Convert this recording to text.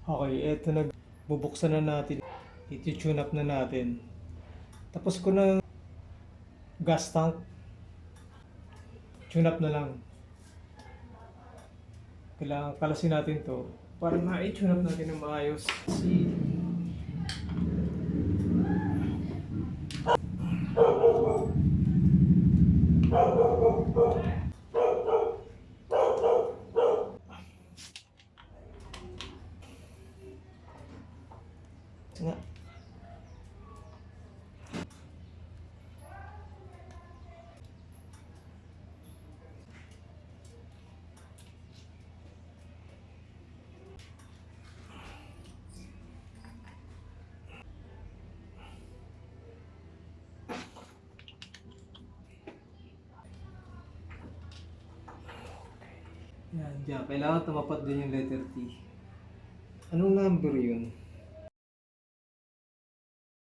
Okay, eto bubuksan na natin. I-tune up na natin. Tapos ko ng gas tank. Tune up na lang. Kailangan kalasin natin to para ma-tune up natin ng maayos. Si nga. Yan, dyan. Kailangan tumapat din yung letter T. Anong number yun?